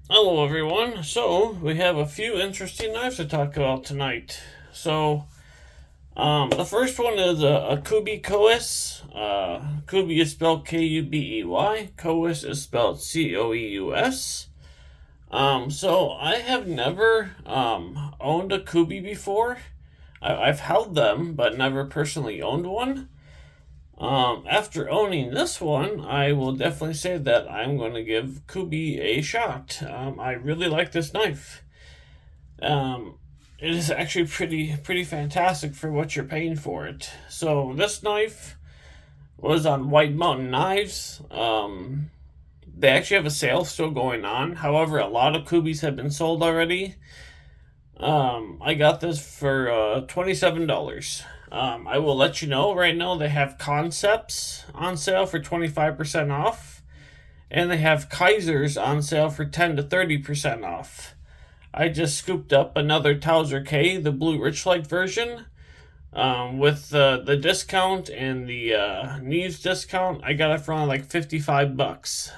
Hello, everyone. So, we have a few interesting knives to talk about tonight. The first one is a Kubey Coeus. Kubey is spelled Kubey. Coeus is spelled Coeus. I have never owned a Kubey before. I've held them, but never personally owned one. After owning this one, I will definitely say that I'm going to give Kubey a shot. I really like this knife. Um, it is actually pretty fantastic for what you're paying for it. So this knife was on White Mountain Knives. They actually have a sale still going on. However, a lot of Kubeys have been sold already. I got this for $27. I will let you know right now they have concepts on sale for 25% off, and they have Kaisers on sale for 10 to 30% off. I just scooped up another Towser K, the blue Richlight version, with the discount and the Neves discount. I got it for only like $55.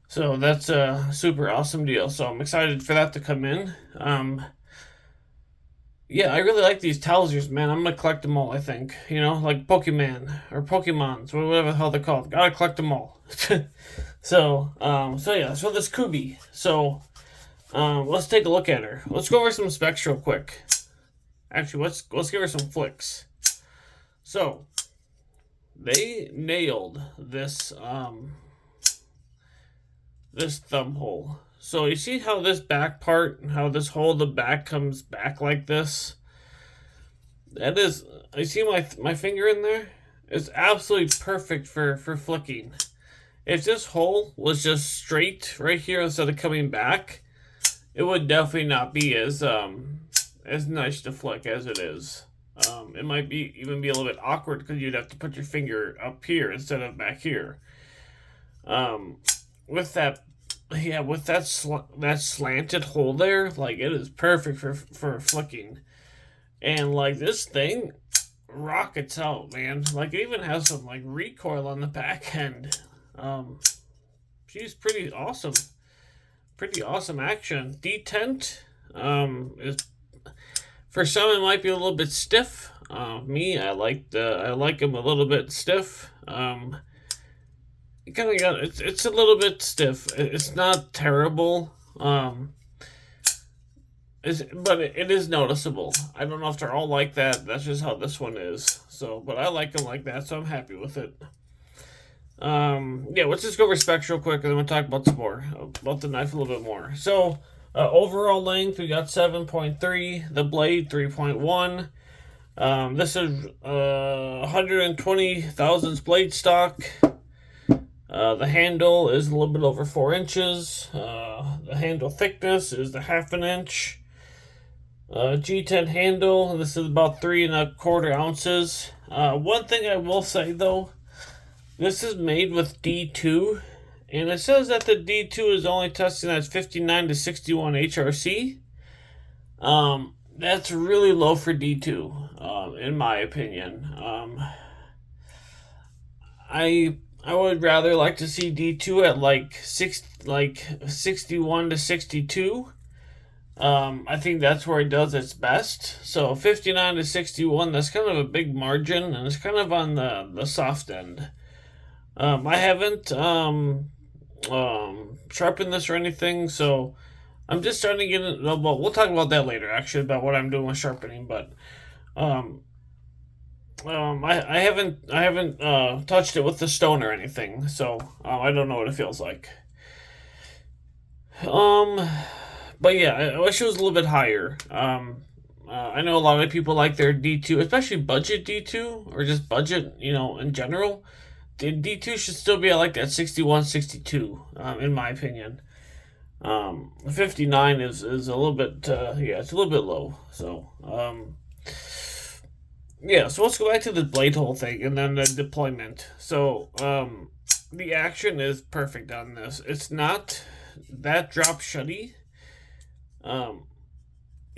So that's a super awesome deal. So I'm excited for that to come in. Yeah, I really like these Towsers, man. I'm gonna collect them all, I think. Like Pokemon or Pokemons, or whatever the hell they're called. Gotta collect them all. So this Kubey. Let's take a look at her. Let's go over some specs real quick. Actually, let's give her some flicks. So, they nailed this thumb hole. So you see how this back part, how this hole in the back comes back like this? That is, I see my finger in there. It's absolutely perfect for flicking. If this hole was just straight right here instead of coming back, it would definitely not be as nice to flick as it is. It might even be a little bit awkward because you'd have to put your finger up here instead of back here. With that, yeah, with that slanted hole there, like it is perfect for flicking. And like this thing rockets out, man. Like it even has some like recoil on the back end. She's pretty awesome. Pretty awesome action. Detent is, for some it might be a little bit stiff. I like them a little bit stiff. You kind of got it's a little bit stiff. It's not terrible. But it is noticeable. I don't know if they're all like that. That's just how this one is. So, but I like them like that, so I'm happy with it. Yeah, let's just go over specs real quick, and then we'll talk about some more about the knife a little bit more. So, overall length we got 7.3. The blade 3.1. This is 120 thousandths blade stock. The handle is a little bit over 4 inches. The handle thickness is the half an inch. G10 handle. This is about 3.25 ounces. One thing I will say though, this is made with D2, and it says that the D2 is only testing at 59 to 61 HRC. That's really low for D2, in my opinion. I would rather like to see D2 at like 61 to 62. I think that's where it does its best. So 59 to 61, that's kind of a big margin, and it's kind of on the soft end. I haven't sharpened this or anything, so I'm just starting to get it. Well, we'll talk about that later, actually, about what I'm doing with sharpening. But um, I haven't touched it with the stone or anything, so I don't know what it feels like. Um, but yeah, I wish it was a little bit higher. I know a lot of people like their D2, especially budget D2 or just budget, in general. The D2 should still be at like that 61, 62, in my opinion. 59 is a little bit, yeah, it's a little bit low. So, yeah, so let's go back to the blade hole thing and then the deployment. So, the action is perfect on this. It's not that drop shutty. You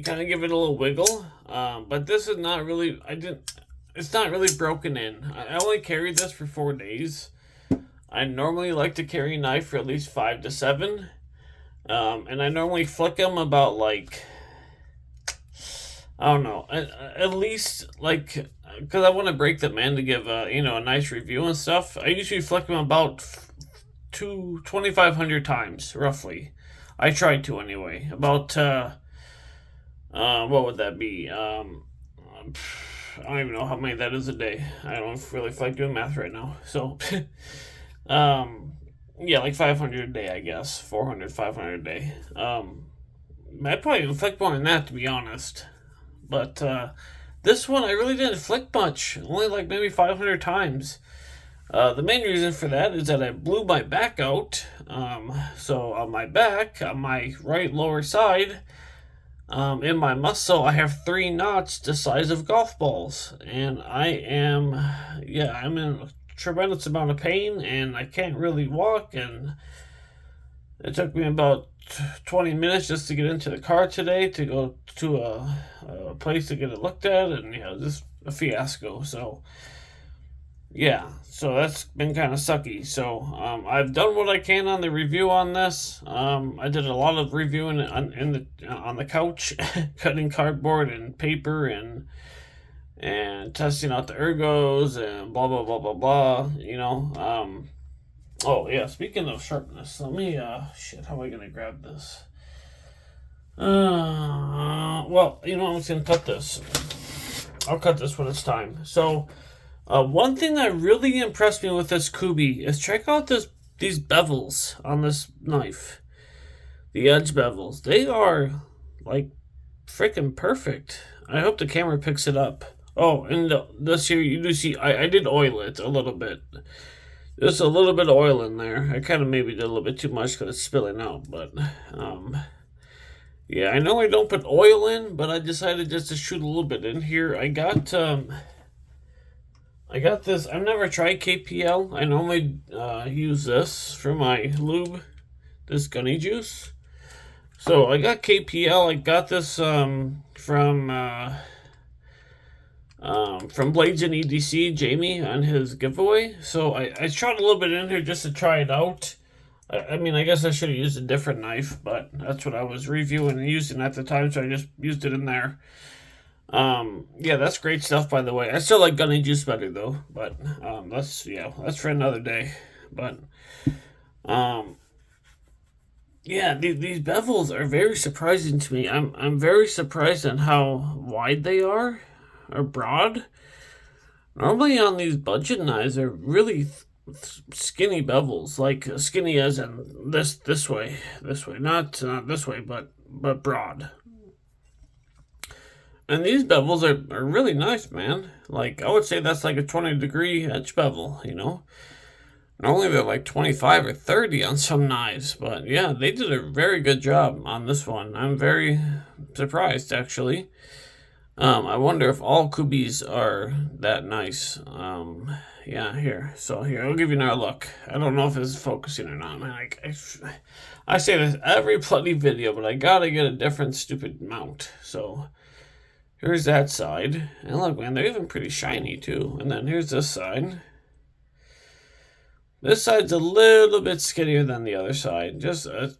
kind of give it a little wiggle, but this is not really. It's not really broken in. I only carried this for 4 days. I normally like to carry a knife for at least 5 to 7. And I normally flick them about like, I don't know, at least like, because I want to break them in to give a nice review and stuff. I usually flick them about 2,500 times roughly. I try to anyway. About what would that be? I don't even know how many that is a day. I don't really feel like doing math right now. So, yeah, like 500 a day, I guess. 400, 500 a day. I'd probably even flick more than that, to be honest. But this one, I really didn't flick much. Only like maybe 500 times. The main reason for that is that I blew my back out. So on my back, on my right lower side, in my muscle, I have 3 knots the size of golf balls. And I'm in a tremendous amount of pain, and I can't really walk. And it took me about 20 minutes just to get into the car today to go to a place to get it looked at, and just a fiasco. So yeah, so that's been kind of sucky. So I've done what I can on the review on this. I did a lot of reviewing on the couch, cutting cardboard and paper and testing out the ergos and blah blah blah blah blah. Oh yeah, speaking of sharpness, let me how am I gonna grab this? Well, I'm just gonna cut this. I'll cut this when it's time. So, one thing that really impressed me with this Kubey is check out these bevels on this knife. The edge bevels. They are like freaking perfect. I hope the camera picks it up. Oh, and this here you do see I did oil it a little bit. Just a little bit of oil in there. I kind of maybe did a little bit too much because it's spilling out, but yeah, I know I don't put oil in, but I decided just to shoot a little bit in here. I got this. I've never tried KPL. I normally use this for my lube, this gunny juice. So I got KPL. I got this from Blades and EDC, Jamie, on his giveaway. So I shot a little bit in here just to try it out. I mean, I guess I should have used a different knife, but that's what I was reviewing and using at the time, so I just used it in there. Yeah, that's great stuff, by the way. I still like gunny juice better, though, but that's for another day. But yeah, these bevels are very surprising to me. I'm very surprised on how wide they are, or broad. Normally on these budget knives, they're really skinny bevels, like skinny as in this way, not this way, but broad. And these bevels are really nice, man. Like, I would say that's like a 20-degree edge bevel, Normally they're like 25 or 30 on some knives, but yeah, they did a very good job on this one. I'm very surprised, actually. I wonder if all Kubeys are that nice. Yeah, here. So here, I'll give you another look. I don't know if it's focusing or not, man. I say this every bloody video, but I gotta get a different stupid mount. So here's that side. And look, man, they're even pretty shiny, too. And then here's this side. This side's a little bit skinnier than the other side. Just a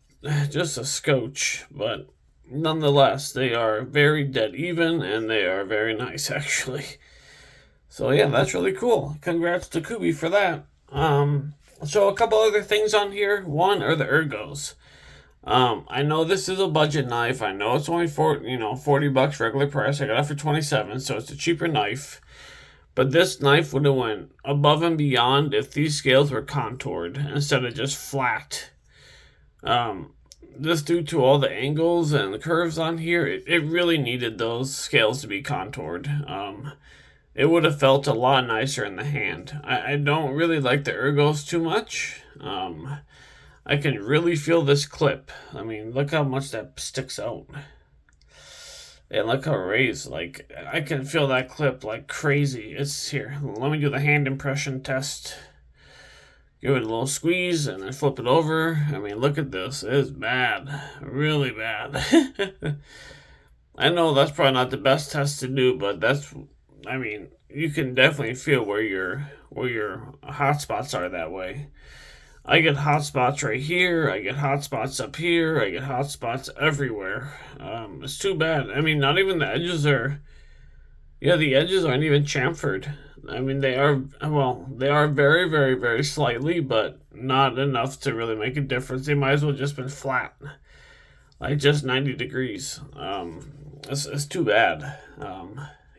scotch, but nonetheless, they are very dead even, and they are very nice, actually. So yeah, that's really cool. Congrats to Kubey for that. So a couple other things on here. One are the ergos. I know this is a budget knife. I know it's only $40 regular price. I got it for $27, so it's a cheaper knife. But this knife would have went above and beyond if these scales were contoured instead of just flat. Just due to all the angles and the curves on here, it really needed those scales to be contoured. It would have felt a lot nicer in the hand. I don't really like the ergos too much. I can really feel this clip. I mean, look how much that sticks out. And look how raised, like, I can feel that clip like crazy. It's here. Let me do the hand impression test. Give it a little squeeze and then flip it over. I mean, look at this. It's bad. Really bad. I know that's probably not the best test to do, but you can definitely feel where your hot spots are that way. I get hot spots right here, I get hot spots up here, I get hot spots everywhere. It's too bad. I mean, not even the edges are, yeah, the edges aren't even chamfered. I mean, they are, well, they are very, very, very slightly, but not enough to really make a difference. They might as well just been flat, like just 90 degrees. It's too bad.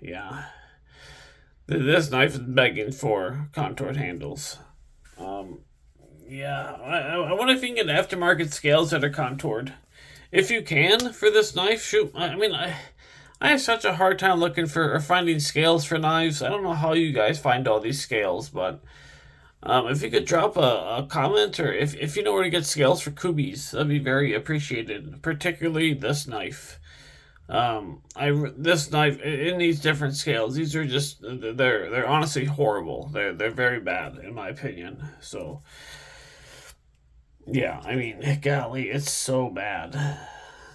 Yeah. This knife is begging for contoured handles. Yeah, I wonder if you can get aftermarket scales that are contoured. If you can for this knife, shoot. I mean, I have such a hard time looking for or finding scales for knives. I don't know how you guys find all these scales, but if you could drop a comment, or if you know where to get scales for Kubeys, that'd be very appreciated. Particularly this knife. This knife, it needs different scales. These are just they're honestly horrible. They're very bad in my opinion. So yeah, I mean, golly, it's so bad.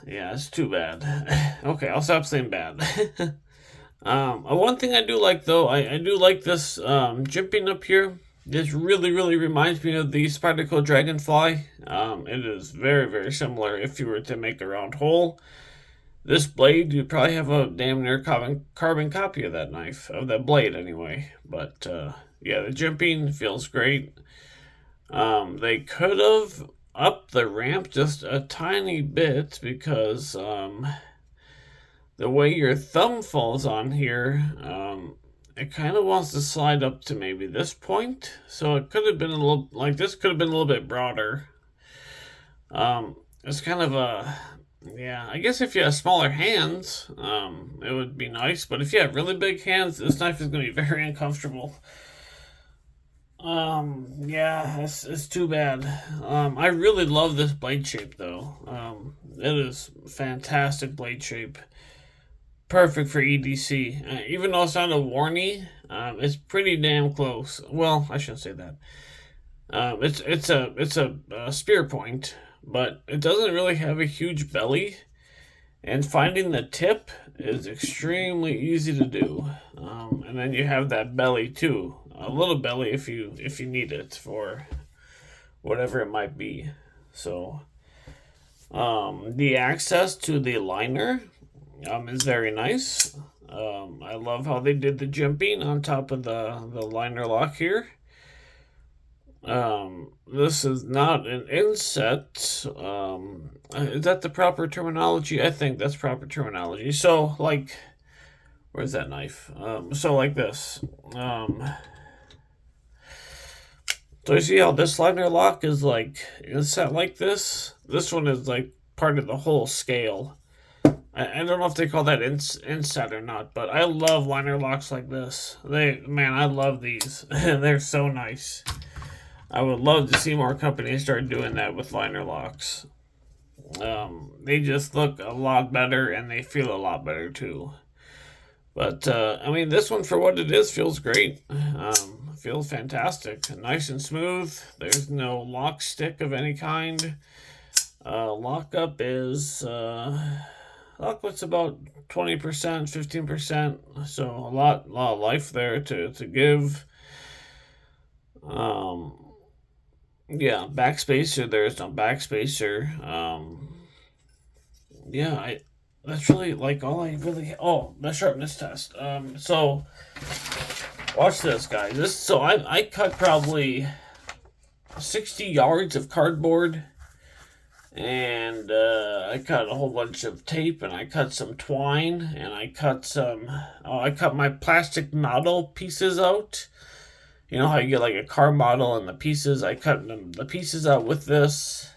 Yeah, it's too bad. Okay, I'll stop saying bad. One thing I do like though, I do like this jimping up here. This really, really reminds me of the Spyderco Dragonfly. It is very, very similar if you were to make a round hole. This blade, you probably have a damn near carbon copy of that knife, of that blade anyway. But yeah, the jimping feels great. They could have upped the ramp just a tiny bit because the way your thumb falls on here, it kind of wants to slide up to maybe this point. So it could have been a little, like this could have been a little bit broader. It's kind of a, yeah, I guess if you have smaller hands, it would be nice. But if you have really big hands, this knife is going to be very uncomfortable. Yeah, it's too bad. I really love this blade shape though. It is fantastic blade shape. Perfect for EDC. Even though it's not a warny, it's pretty damn close. Well, I shouldn't say that. It's a spear point, but it doesn't really have a huge belly. And finding the tip is extremely easy to do. And then you have that belly too. A little belly if you need it for whatever it might be. So the access to the liner is very nice. I love how they did the jimping on top of the liner lock here. This is not an inset. Is that the proper terminology? I think that's proper terminology. So like, where's that knife? So like this. So you see how this liner lock is like inset like this? This one is like part of the whole scale. I don't know if they call that inset or not, but I love liner locks like this. Man, I love these. They're so nice. I would love to see more companies start doing that with liner locks. They just look a lot better and they feel a lot better too. But I mean, this one for what it is feels great. Feels fantastic, nice and smooth. There's no lock stick of any kind. Lockup is lockup's about 20%, 15%. So a lot of life there to give. Yeah, backspacer. There's no backspacer. Yeah, that's really like all I really. Oh, the sharpness test. So watch this, guys. So I cut probably 60 yards of cardboard, and I cut a whole bunch of tape, and I cut some twine, and I cut some. Oh, I cut my plastic model pieces out. You know how you get like a car model and the pieces. I cut the pieces out with this.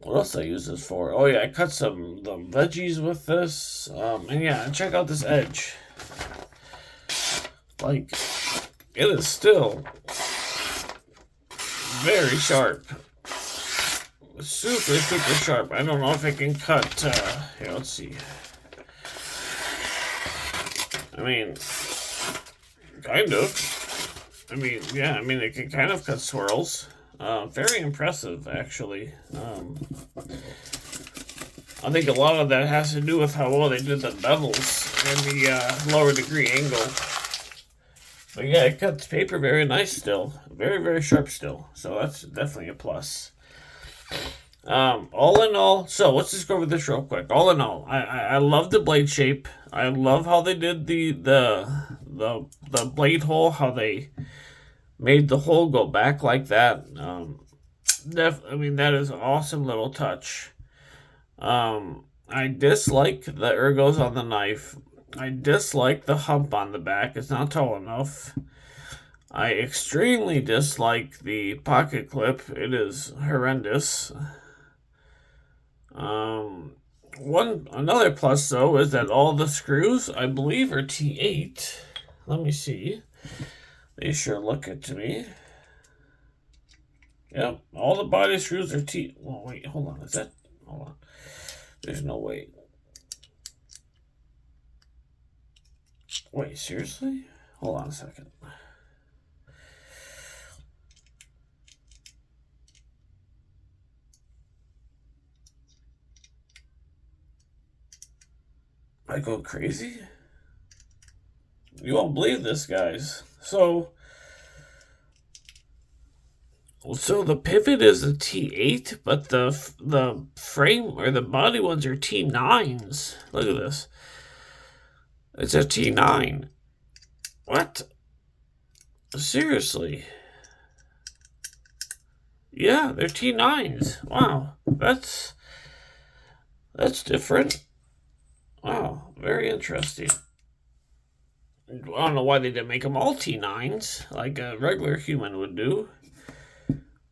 What else did I use this for? Oh yeah, I cut the veggies with this. And yeah, check out this edge. Like, it is still very sharp. Super, super sharp. I don't know if it can cut, here, let's see. I mean, kind of. I mean, yeah, I mean, it can kind of cut swirls. Very impressive, actually. I think a lot of that has to do with how well they did the bevels and the lower degree angle. But yeah, it cuts paper very nice still. Very, very sharp still. So that's definitely a plus. All in all, so let's just go over this real quick. All in all, I love the blade shape. I love how they did the blade hole, how they made the hole go back like that. I mean, that is an awesome little touch. I dislike the ergos on the knife. I dislike the hump on the back. It's not tall enough. I extremely dislike the pocket clip. It is horrendous. Another plus though is that all the screws, I believe, are T8. Let me see. They sure look it to me. Yep, all the body screws are T. Well, wait, hold on. Is that? Hold on. There's no way. Wait, seriously? Hold on a second. I go crazy? You won't believe this, guys. So the pivot is a T8, but the frame or the body ones are T9s. Look at this. It's a T9. What? Seriously? Yeah, they're T9s. Wow, that's different. Wow, very interesting. I don't know why they didn't make them all T9s like a regular human would do.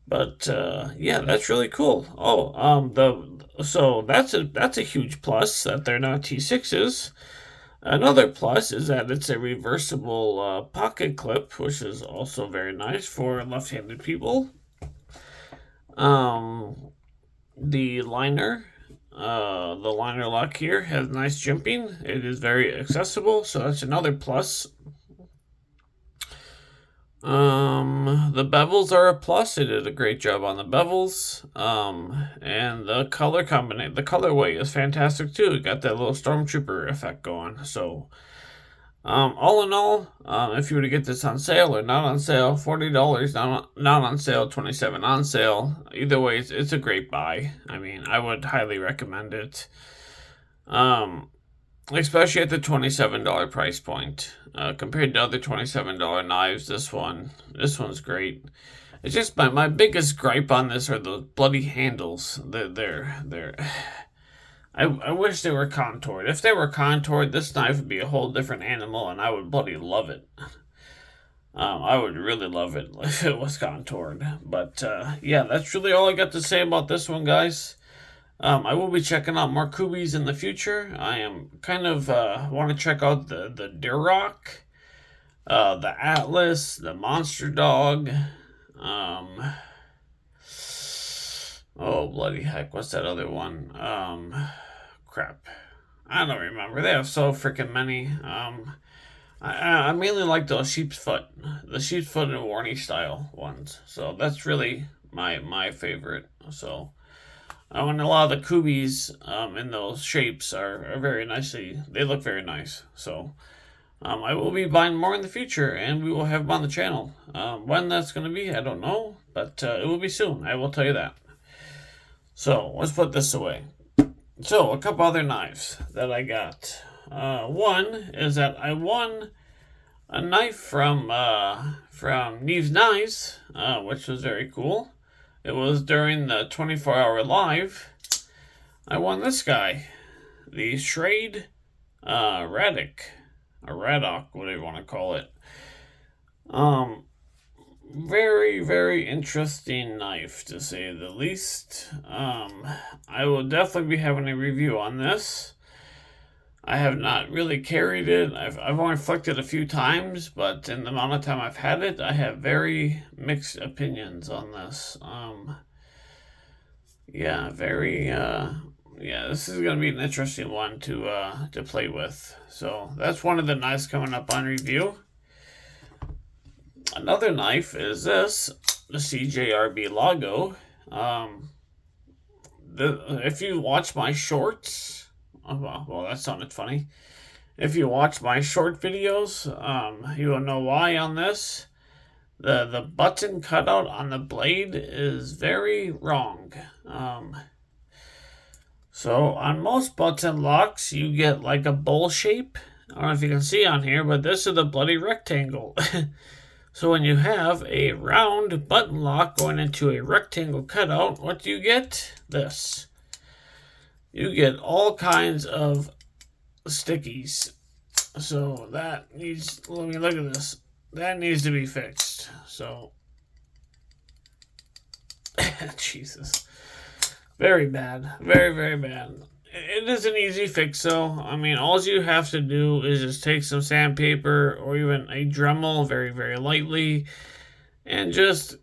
But yeah, that's really cool. Oh, so that's a huge plus that they're not T6s. Another plus is that it's a reversible pocket clip, which is also very nice for left-handed people. The liner lock here has nice jimping. It is very accessible, so that's another plus. The bevels are a plus. They did a great job on the bevels. And the colorway is fantastic too. It got that little stormtrooper effect going. So, all in all, if you were to get this on sale or not on sale, $40, not on sale, $27 on sale. Either way, it's a great buy. I mean, I would highly recommend it. Especially at the $27 price point. Compared to other $27 knives, this one's great. It's just my biggest gripe on this are the bloody handles. They're I wish they were contoured. If they were contoured, this knife would be a whole different animal, and I would bloody love it. I would really love it if it was contoured. But yeah, that's really all I got to say about this one, guys. I will be checking out more Kubeys in the future. I am kind of want to check out the Duroc, the Atlas, the Monster Dog. Oh bloody heck, what's that other one? Crap, I don't remember. They have so freaking many. I mainly like those the sheep's foot and Warney style ones. So that's really my favorite. So. And a lot of the Kubeys in those shapes are very nicely, they look very nice. So I will be buying more in the future, and we will have them on the channel. When that's going to be, I don't know, but it will be soon, I will tell you that. So let's put this away. So a couple other knives that I got. One is that I won a knife from Neve's Knives, which was very cool. It was during the 24-hour live. I won this guy, the Schrade Raddock, or Raddock, whatever you want to call it. Very, very interesting knife, to say the least. I will definitely be having a review on this. I have not really carried it. I've only flicked it a few times, but in the amount of time I've had it, I have very mixed opinions on this. Yeah, this is gonna be an interesting one to play with. So that's one of the knives coming up on review. Another knife is this, the CJRB Lago. If you watch my shorts. Oh, well, that sounded funny. If you watch my short videos, you will know why on this. The button cutout on the blade is very wrong. So on most button locks, you get like a bowl shape. I don't know if you can see on here, but this is a bloody rectangle. So when you have a round button lock going into a rectangle cutout, what do you get? This. You get all kinds of stickies. So that needs, let me look at this. That needs to be fixed. So, Jesus. Very bad. Very, very bad. It is an easy fix, though. I mean, all you have to do is just take some sandpaper or even a Dremel very, very lightly and just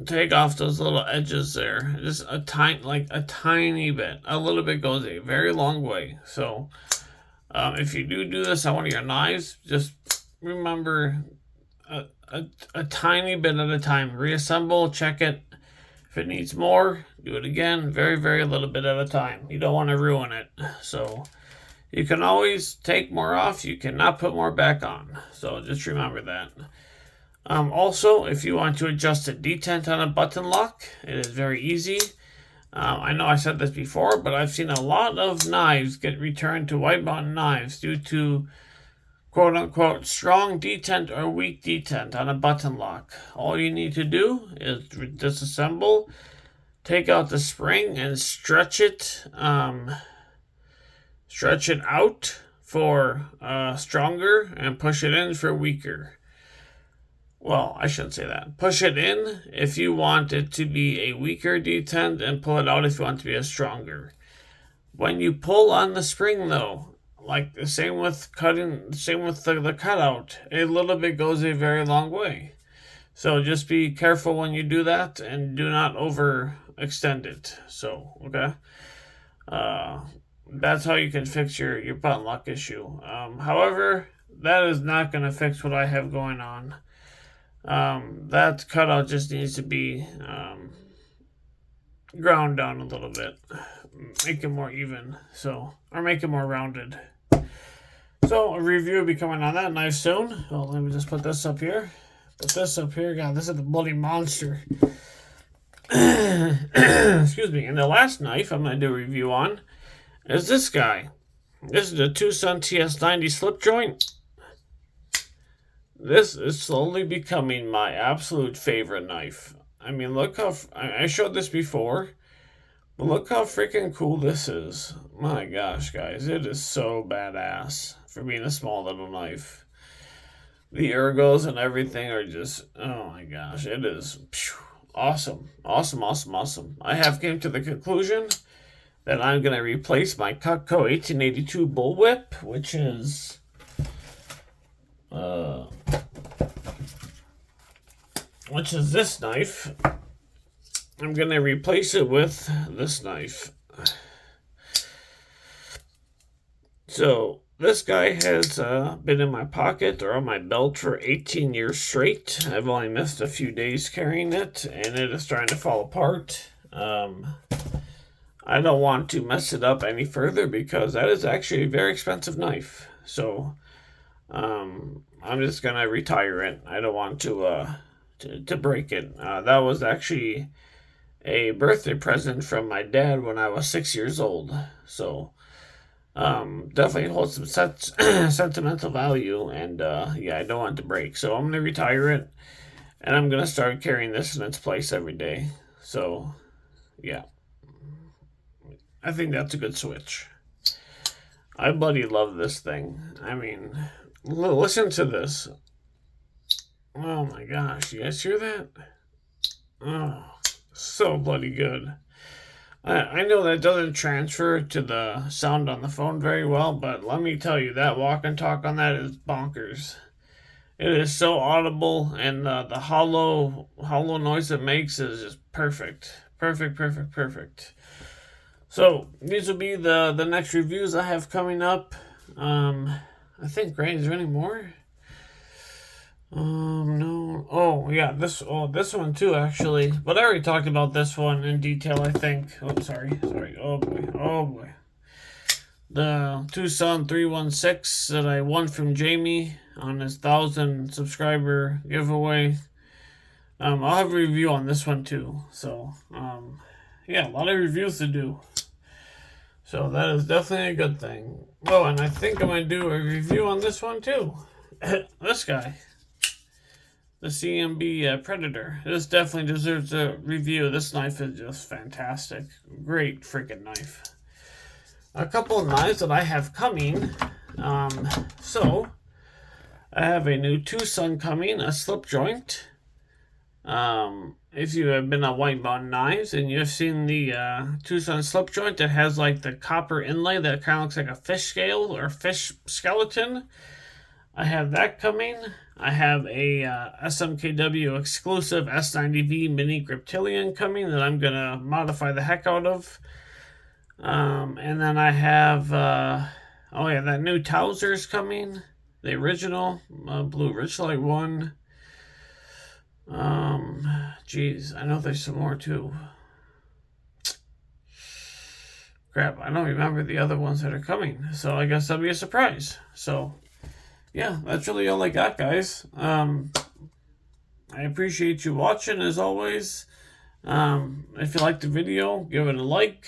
take off those little edges there. Just a tiny bit. A little bit goes a very long way. So, if you do this on one of your knives, just remember a tiny bit at a time. Reassemble, check it. If it needs more, do it again. Very, very little bit at a time. You don't want to ruin it. So you can always take more off. You cannot put more back on. So just remember that. Also, if you want to adjust the detent on a button lock, it is very easy. I know I said this before, but I've seen a lot of knives get returned to white button knives due to quote-unquote strong detent or weak detent on a button lock. All you need to do is disassemble, take out the spring, and stretch it out for stronger and push it in for weaker. Well, I shouldn't say that. Push it in if you want it to be a weaker detent and pull it out if you want it to be a stronger. When you pull on the spring, though, like the same with the cutout, a little bit goes a very long way. So just be careful when you do that and do not overextend it. So, okay. That's how you can fix your button lock issue. However, that is not going to fix what I have going on. That cutout just needs to be ground down a little bit. Make it more even. Or make it more rounded. So, a review will be coming on that knife soon. Well, let me just put this up here. Put this up here. God, this is the bloody monster. Excuse me. And the last knife I'm going to do a review on is this guy. This is the Tucson TS90 slip joint. This is slowly becoming my absolute favorite knife. I mean, look how... I showed this before. But look how freaking cool this is. My gosh, guys. It is so badass for being a small little knife. The ergos and everything are just... Oh my gosh. It is awesome. Awesome, awesome, awesome. I have came to the conclusion that I'm going to replace my Cutco 1882 bullwhip, which is... which is this knife. I'm going to replace it with this knife. So, this guy has been in my pocket or on my belt for 18 years straight. I've only missed a few days carrying it, and it is starting to fall apart. I don't want to mess it up any further because that is actually a very expensive knife. So, I'm just going to retire it. I don't want to break it. That was actually a birthday present from my dad when I was 6 years old. So, definitely holds some sentimental value, and yeah, I don't want it to break. So I'm going to retire it, and I'm going to start carrying this in its place every day. So, yeah. I think that's a good switch. I bloody love this thing. I mean, listen to this. Oh my gosh, you guys hear that? Oh, so bloody good. I know that doesn't transfer to the sound on the phone very well, but let me tell you, that walk and talk on that is bonkers. It is so audible, and the hollow noise it makes is just perfect. Perfect, perfect, perfect. So, these will be the next reviews I have coming up. I think, right? Is there any more? No. Oh, yeah, this one too, actually. But I already talked about this one in detail, I think. Oh, sorry. Oh, boy. the Tucson 316 that I won from Jamie on his 1,000 subscriber giveaway. I'll have a review on this one too. So, yeah, a lot of reviews to do. So that is definitely a good thing. Oh, and I think I'm going to do a review on this one too. This guy. The CMB Predator. This definitely deserves a review. This knife is just fantastic. Great freaking knife. A couple of knives that I have coming. So, I have a new Tucson coming, a slip joint. If you have been on White Mountain Knives and you've seen the Tucson slip joint that has like the copper inlay that kind of looks like a fish scale or fish skeleton, I have that coming. I have a SMKW exclusive S90V mini Griptilian coming that I'm going to modify the heck out of. And then I have, oh yeah, that new Towser's coming. The original, Blue Richlight one. Geez, I know there's some more too. Crap, I don't remember the other ones that are coming. So I guess that'll be a surprise. So, yeah, that's really all I got, guys. I appreciate you watching as always. If you liked the video, give it a like.